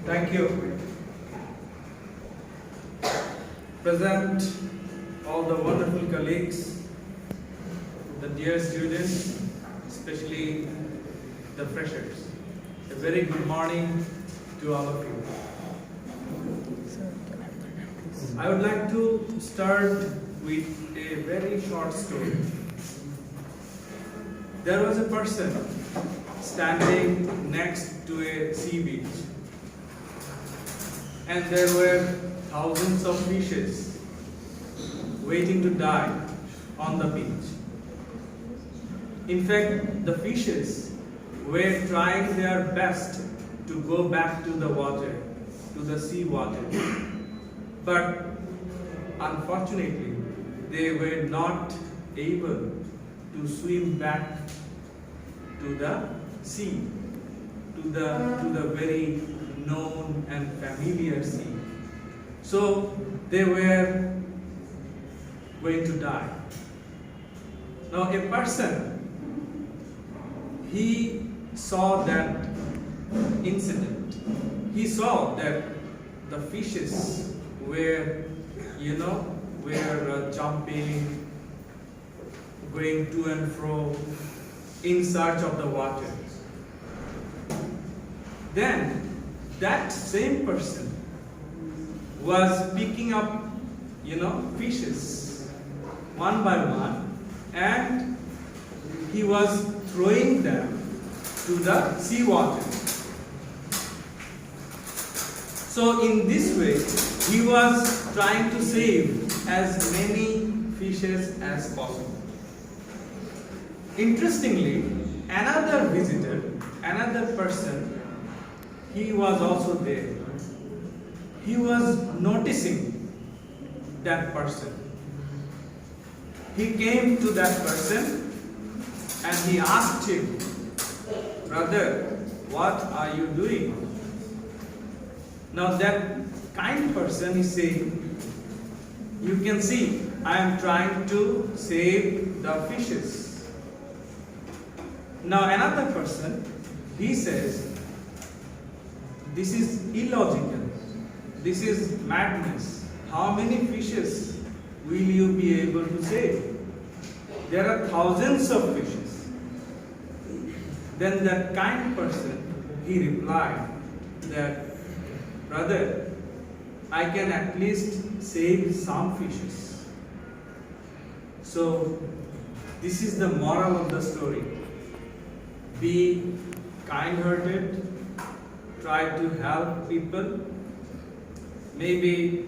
Thank you. Present all the wonderful colleagues, the dear students, especially the freshers. A very good morning to all of you. I would like to start with a very short story. There was a person standing next to a sea beach, and there were thousands of fishes waiting to die on the beach. In fact, the fishes were trying their best to go back to the water, to the sea water. But unfortunately, they were not able to swim back to the sea, to the very known and familiar sea. So they were going to die. Now a person, he saw that incident. He saw that the fishes were, jumping, going to and fro in search of the water. Then that same person was picking up, fishes one by one, and he was throwing them to the sea water. So in this way, he was trying to save as many fishes as possible. Interestingly, another visitor, another person, he was also there. He was noticing that person. He came to that person and he asked him, "Brother, what are you doing?" Now that kind person is saying, "You can see, I am trying to save the fishes." Now another person, he says, "This is illogical. This is madness. How many fishes will you be able to save? There are thousands of fishes." Then that kind person, he replied that, "Brother, I can at least save some fishes." So this is the moral of the story. Be kind-hearted, try to help people. Maybe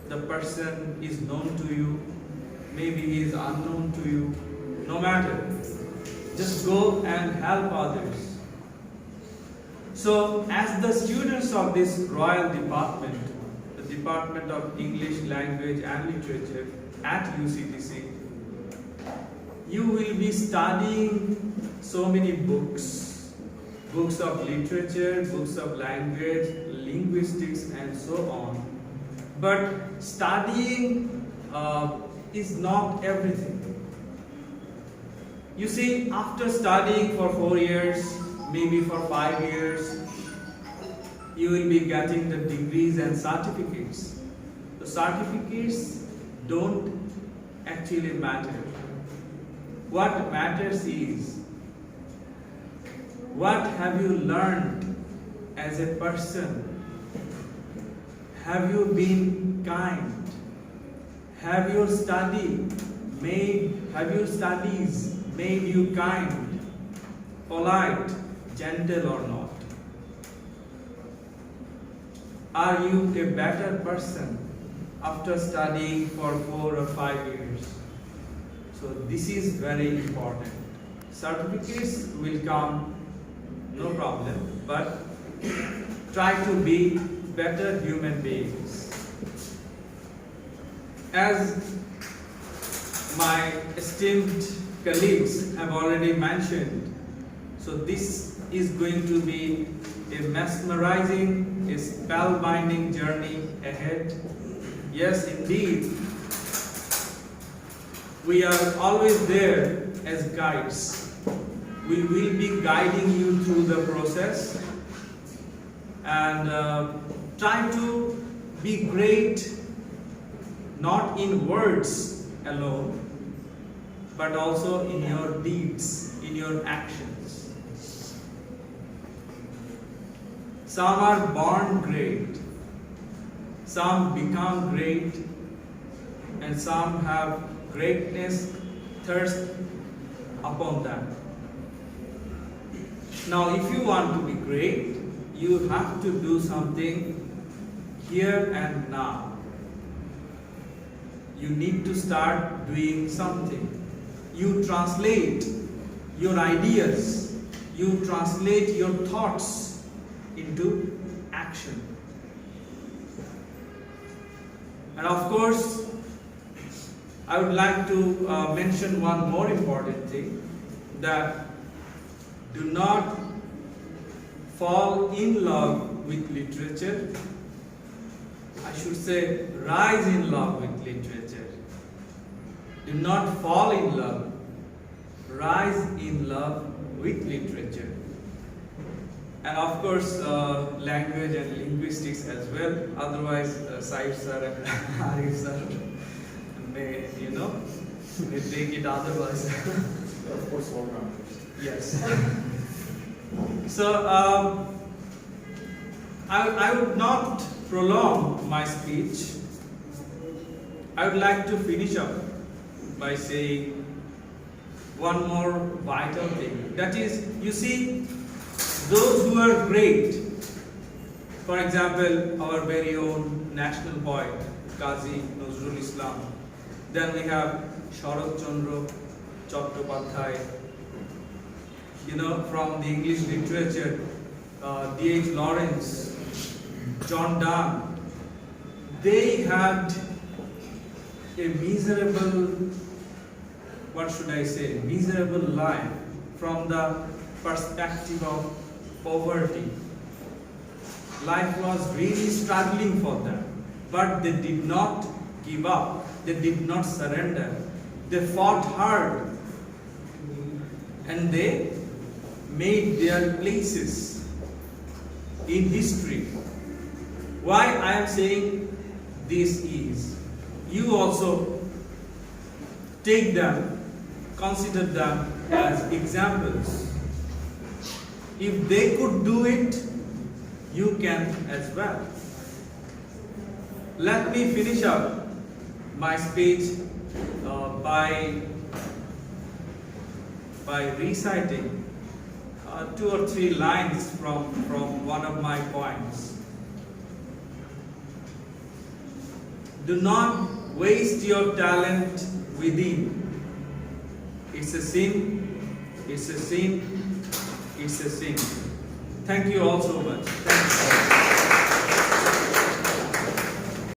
the person is known to you, maybe he is unknown to you, no matter. Just go and help others. So as the students of this Royal Department, the Department of English Language and Literature at UCTC, you will be studying so many books, books of literature, books of language, linguistics, and so on. But studying is not everything. You see, after studying for 4 years, maybe for 5 years, you will be getting the degrees and certificates. The certificates don't actually matter. What matters is, what have you learned as a person? Have you been kind? Have your studies made you kind, polite, gentle or not? Are you a better person after studying for 4 or 5 years? So this is very important. Certificates will come, no problem, but try to be better human beings. As my esteemed colleagues have already mentioned, so this is going to be a mesmerizing, a spellbinding journey ahead. Yes, indeed, we are always there as guides. We will be guiding you through the process, and try to be great not in words alone, but also in your deeds, in your actions. Some are born great, some become great, and some have greatness thirst upon them. Now, if you want to be great, you have to do something here and now. You need to start doing something. You translate your ideas, you translate your thoughts into action. And of course, I would like to mention one more important thing, that do not fall in love with literature. I should say, rise in love with literature. Do not fall in love, rise in love with literature. And of course, language and linguistics as well. Otherwise, Saif sir and Arif sir may, may take it otherwise. Of course, all around. Yes. So, I would not prolong my speech. I would like to finish up by saying one more vital thing. That is, you see, those who are great, for example, our very own national poet, Qazi Nazrul Islam. Then we have Sharat Chandra Chattopadhyay. From the English literature, D.H. Lawrence, John Donne. They had a miserable, miserable life from the perspective of poverty. Life was really struggling for them, but they did not give up. They did not surrender. They fought hard, and they made their places in history. Why I am saying this is, you also take them, consider them as examples. If they could do it, you can as well. Let me finish up my speech by reciting 2 or 3 lines from one of my poems. Do not waste your talent within. It's a sin, it's a sin, it's a sin. Thank you all so much. Thank you.